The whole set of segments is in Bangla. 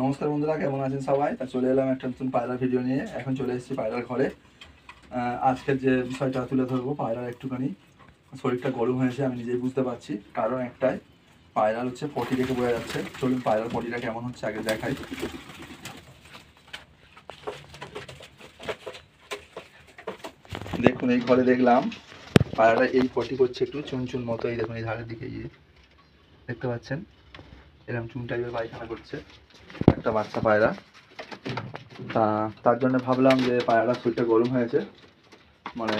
নমস্কার বন্ধুরা, কেমন আছেন সবাই? তা চলে এলাম একটা নতুন পায়রার ভিডিও নিয়ে। এখন চলে এসেছি পায়রার ঘরে। আজকের যে বিষয়টা তুলে ধরবো, পায়রার একটুখানি শরীরটা গরম হয়েছে, আমি নিজেই বুঝতে পারছি। কারণ একটাই, পায়রার হচ্ছে পটি দেখে বোঝা যাচ্ছে। চলুন পায়রার পটিটা কেমন হচ্ছে আগে দেখাই। দেখুন, এই ঘরে দেখলাম পায়রাটা এই পটি করছে, একটু চুন মতো। এই দেখুন, এই ধারের দিকে দেখতে পাচ্ছেন, এরকম চুন টাইপের পায়খানা করছে একটা বাচ্চা পায়রা। তার জন্য ভাবলাম যে পায়রাটার শরীরটা গরম হয়েছে, মানে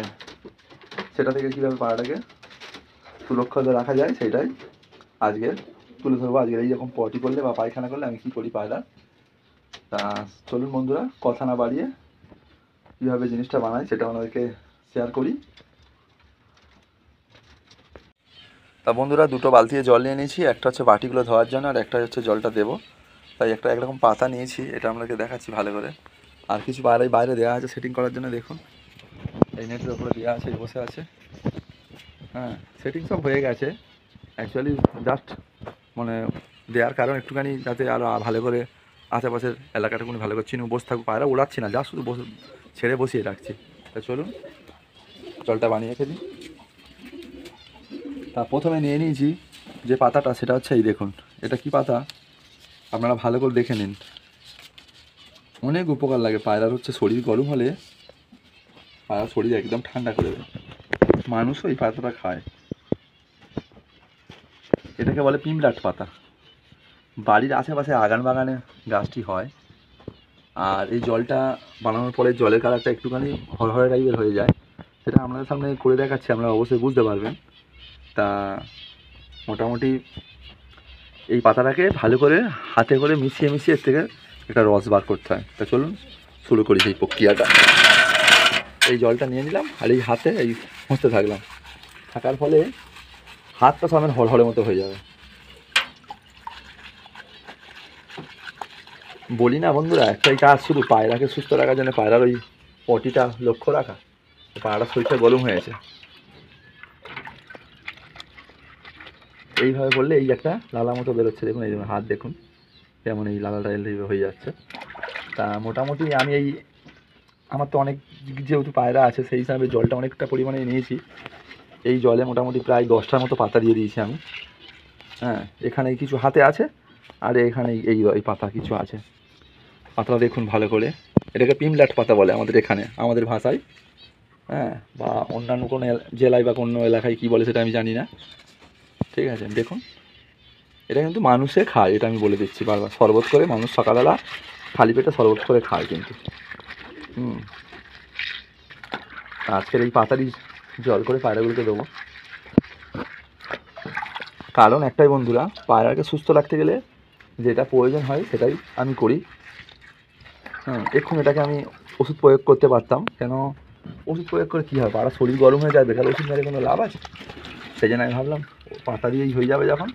সেটা থেকে কীভাবে পায়রাটাকে সুরক্ষিত রাখা যায় সেটাই আজকে তুলে ধরবো। আজকের এই রকম পটি করলে বা পায়খানা করলে আমি কী করি পায়রা। তা চলুন বন্ধুরা, কথা না বাড়িয়ে কীভাবে জিনিসটা বানাই সেটা আমাদেরকে শেয়ার করি। তা বন্ধুরা, দুটো বালতিতে জল নিয়ে নিয়েছি। একটা হচ্ছে বাটিগুলো ধোয়ার জন্য, আর একটা হচ্ছে জলটা দেবো। তাই একরকম পাতা নিয়েছি, এটা আপনাকে দেখাচ্ছি ভালো করে। আর কিছু বাইরে দেওয়া আছে সেটিং করার জন্য। দেখুন, এই নেটের ওপরে দেওয়া আছে, বসে আছে। হ্যাঁ, সেটিং সব হয়ে গেছে। অ্যাকচুয়ালি জাস্ট মানে দেওয়ার কারণ একটুখানি যাতে আরও ভালো করে আশেপাশের এলাকাটাকুনি ভালো করে চিনু। বসে থাকবো, পায়রা উড়াচ্ছি না, জাস্ট শুধু ছেড়ে বসিয়ে রাখছি। তা চলুন জলটা বানিয়ে ফেলি। তা প্রথমে নিয়ে নিয়েছি যে পাতাটা, সেটা হচ্ছে এই দেখুন। এটা কি পাতা আপনারা ভালো করে দেখে নিন। অনেক উপকার লাগে পায়রার। হচ্ছে শরীর গরম হলে পায়রার শরীর একদম ঠান্ডা করে দেয়। মানুষও এই পাতাটা খায়। এটাকে বলে পিমলাট পাতা। বাড়ির আশেপাশে আগান বাগানে গাছটি হয়। আর এই জলটা বানানোর পরে জলের কালারটা একটুখানি হরহরে টাইপের হয়ে যায়। সেটা আপনাদের সামনে করে দেখাচ্ছি, আপনারা অবশ্যই বুঝতে পারবেন। তা মোটামুটি এই পাতাটাকে ভালো করে হাতে করে মিশিয়ে এর থেকে একটা রস বার করতে হয়। তা চলুন শুরু করি সেই প্রক্রিয়াটা। এই জলটা নিয়ে নিলাম, আর এই হাতে এই মুছতে থাকার ফলে হাতটা সমেত হরহরের মতো হয়ে যাবে। বলি না বন্ধুরা, একটাই কাজ শুধু, পায়রাকে সুস্থ রাখার জন্য পায়রার ওই পটিটা লক্ষ্য রাখা। পায়রার শরীরটা গরম হয়েছে, এইভাবে করলে এই একটা লালা মতো বেরোচ্ছে। দেখুন, এই হাত দেখুন কেমন এই লালাটা হয়ে যাচ্ছে। তা মোটামুটি আমি আমার তো অনেক যেহেতু পায়রা আছে, সেই হিসাবে জলটা অনেকটা পরিমাণে নিয়েছি। এই জলে মোটামুটি প্রায় 10টার মতো পাতা দিয়ে দিয়েছি আমি। হ্যাঁ, এখানে কিছু হাতে আছে, আর এখানে এই পাতা কিছু আছে। পাতাটা দেখুন ভালো করে। এটাকে পিমলাট পাতা বলে আমাদের এখানে, আমাদের ভাষায়। হ্যাঁ, বা অন্যান্য কোনো জেলায় বা কোনো এলাকায় কী বলে সেটা আমি জানি না। ঠিক আছে, দেখুন এটা কিন্তু মানুষে খায়, এটা আমি বলে দিচ্ছি বারবার। শরবত করে মানুষ সকালবেলা খালি পেটে শরবত করে খায় কিন্তু। আজকের এই পাতারই জল করে পায়রাগুলোকে দেবো। কারণ একটাই বন্ধুরা, পায়রাকে সুস্থ রাখতে গেলে যেটা প্রয়োজন হয় সেটাই আমি করি। এক্ষুনি এটাকে আমি ওষুধ প্রয়োগ করতে পারতাম, কেন ওষুধ প্রয়োগ করে কী হবে? পায়রা শরীর গরম হয়ে যায়, বেকার ওষুধ মেরে কোনো লাভ আছে? সেই জন্য আমি ভাবলাম পাতা দিয়েই হয়ে যাবে, যখন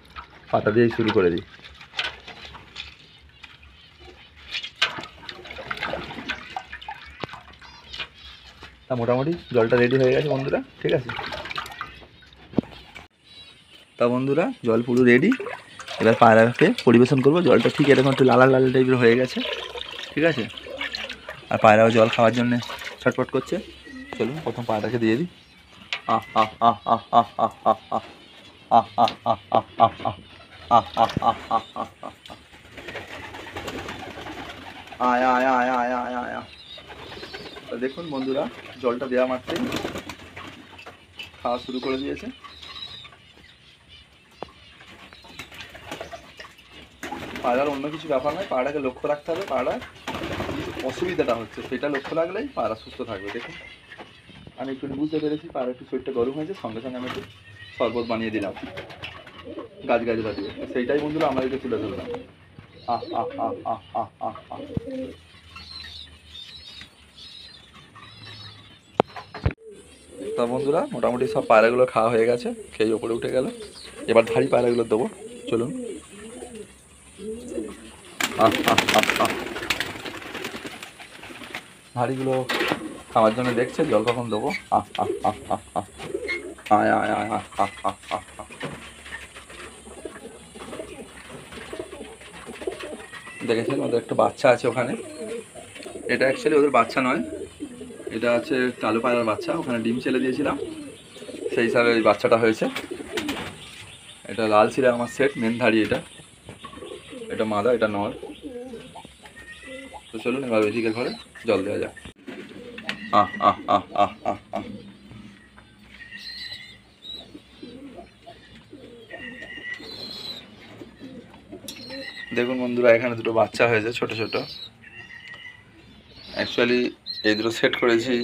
পাতা দিয়েই শুরু করে দিই। তা মোটামুটি জলটা রেডি হয়ে গেছে বন্ধুরা, ঠিক আছে। তা বন্ধুরা, জল পুরো রেডি। এবার পায়রাকে পরিবেশন করবো। জলটা ঠিক এরকম একটু লাল টাইপের হয়ে গেছে, ঠিক আছে। আর পায়রাও জল খাওয়ার জন্যে ছটফট করছে। চলুন প্রথম পায়রাকে দিয়ে দিই। আহ আহ আহ আহ আহ আহ আহ আহ আহ আহ আহ আহ আহ আহ আহ আহ আহ আহ আহ আয় আয় আয় আয় আয় আয় আয়। তো দেখুন বন্ধুরা, জলটা দেওয়া মাত্রই খাওয়া শুরু করে দিয়েছে। পায়রার অন্য কিছু ব্যাপার নয়, পায়রাকে লক্ষ্য রাখতে হবে। পায়রার অসুবিধাটা হচ্ছে সেটা লক্ষ্য রাখলেই পায়রা সুস্থ থাকবে। দেখুন, আমি একটু বুঝতে পেরেছি পায়রা একটু শরীরটা গরম হয়েছে, সঙ্গে সঙ্গে আমি একটু শরবত বানিয়ে দিলাম গাছগাছরা দিয়ে। সেইটাই বন্ধুরা আমাদেরকে তুলে ধরলাম। আহ আহ আহ আহ আহ আহ আহ। তা বন্ধুরা, মোটামুটি সব পায়রাগুলো খাওয়া হয়ে গেছে, খেয়ে ওপরে উঠে গেল। এবার ধাড়ি পায়রাগুলো দেবো, চলুন। আহ আহ আহ আহ। হাঁড়িগুলো খাওয়ার জন্য দেখছে জল কখন দেবো। আহ আহ আহ আহ আহ আয় আয় আয় আহ আহ আহ আহ আহ। দেখেছেন ওদের একটা বাচ্চা আছে ওখানে। এটা অ্যাকচুয়ালি ওদের বাচ্চা নয়, এটা আছে কালো পায়রার বাচ্চা। ওখানে ডিম ছেলে দিয়েছিলাম, সেই হিসাবে ওই বাচ্চাটা হয়েছে। এটা লাল ছিল আমার সেট মেন ধাড়ি, এটা মাদা, এটা নর। তো চলুন এবার ওইদিকে ঘরে জল দেওয়া যাক। আহ আহ আহ আহ আহ আহ দেখুন বন্ধুরা, এখানে দুটো বাচ্চা হয়েছে ছোট ছোট। অ্যাকচুয়ালি এই দুটো সেট করেছি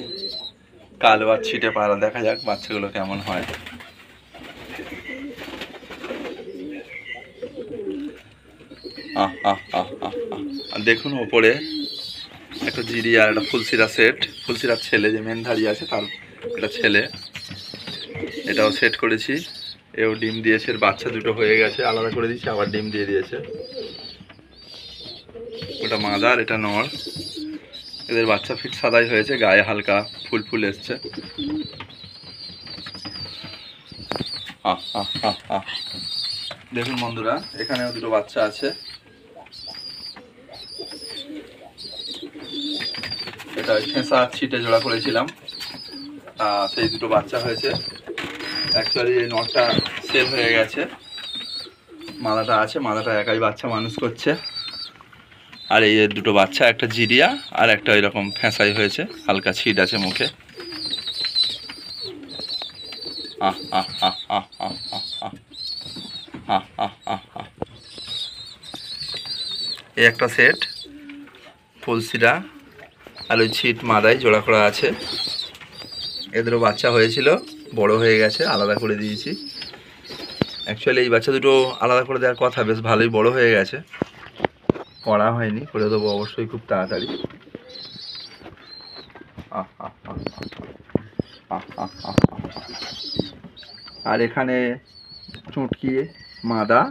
কালো আর ছিটে পায়রা। দেখা যাক বাচ্চাগুলো কেমন হয়। আহ আহ আহ আহ আহ আর দেখুন ওপরে একটা জিরি আর একটা ফুলসিরা সেট, ফুলসিরার ছেলে যে মেন ধাড়ি আছে তার এটা ছেলে, এটাও সেট করেছি। এও ডিম দিয়েছে, এর বাচ্চা দুটো হয়ে গেছে, আলাদা করে দিয়েছি, আবার ডিম দিয়ে দিয়েছে। ওটা মাদা আর এটা নর। এদের বাচ্চা ফিট সাদাই হয়েছে, গায়ে হালকা ফুল ফুল এসছে। আহ আহ আহ আহ দেখুন বন্ধুরা, এখানেও দুটো বাচ্চা আছে। এটা ফেঁসা ছিটে জোড়া করেছিলাম, সেই দুটো বাচ্চা হয়েছে। অ্যাকচুয়ালি এই নটটা সেল হয়ে গেছে, মাদাটা আছে, মাদাটা একাই বাচ্চা মানুষ করছে। আর এই দুটো বাচ্চা, একটা জিরিয়া আর একটা এরকম ফেঁসাই হয়েছে, হালকা ছিট আছে মুখে। আহ আহ আহ আহ আহ আহ আহ আহ আহ আহ এই একটা সেট ফুলসিরা আর ওই ছিট মাদাই জোড়া করা আছে। এদেরও বাচ্চা হয়েছিল, বড় হয়ে গেছে, আলাদা করে দিয়েছি। অ্যাকচুয়ালি এই বাচ্চা দুটো আলাদা করে দেওয়ার কথা, বেশ ভালোই বড় হয়ে গেছে, করা হয়নি, করে দেবো অবশ্যই খুব তাড়াতাড়ি। আর এখানে চুটকি মাদা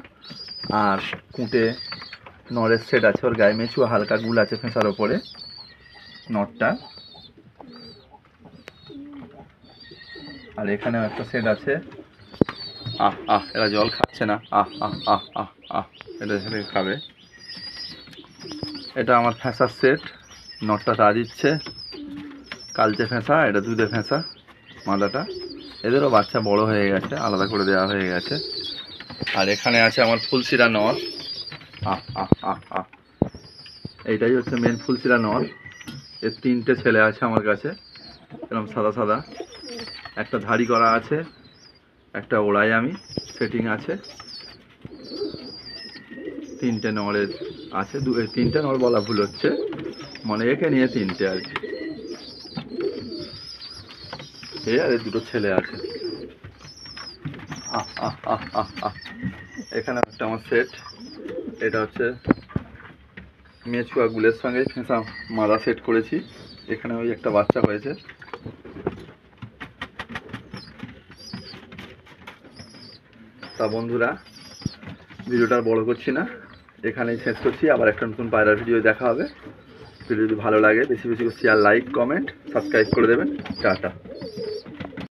আর কুঁটে নরের সেট আছে, ওর গায়ে মেচু হালকা গুল আছে ফেঁসার ওপরে নটটা। আর এখানেও একটা সেট আছে। এরা জল খাচ্ছে না, এটা সেটাকে খাবে। এটা আমার ফেঁসার সেট, নটটা তা দিচ্ছে, কালচে ফেঁসা, এটা দুধে ফেঁসা মাদাটা। এদেরও বাচ্চা বড় হয়ে গেছে, আলাদা করে দেওয়া হয়ে গেছে। আর এখানে আছে আমার ফুলসিরা নর। এইটাই হচ্ছে মেন ফুলসিরা নর। এর তিনটে ছেলে আছে আমার কাছে, এরকম সাদা সাদা, একটা ধাড়ি করা আছে, একটা ওড়াই আমি সেটিং আছে। তিনটে নরের আছে, তিনটে নর বলা ভুল হচ্ছে, মানে একে নিয়ে তিনটে আর কি। আর দুটো ছেলে আছে। এখানে একটা আমার সেট, এটা হচ্ছে মেচুয়া গুলের সঙ্গে ফেঁসা মাদা সেট করেছি। এখানে ওই একটা বাচ্চা হয়েছে। তা বন্ধুরা, ভিডিওটা বড় করছি না, এখানেই শেষ করছি। আবার একটা নতুন পায়রার ভিডিও দেখা হবে। ভিডিও যদি ভালো লাগে বেশি বেশি করে শেয়ার, লাইক, কমেন্ট, সাবস্ক্রাইব করে দেবেন। টাটা।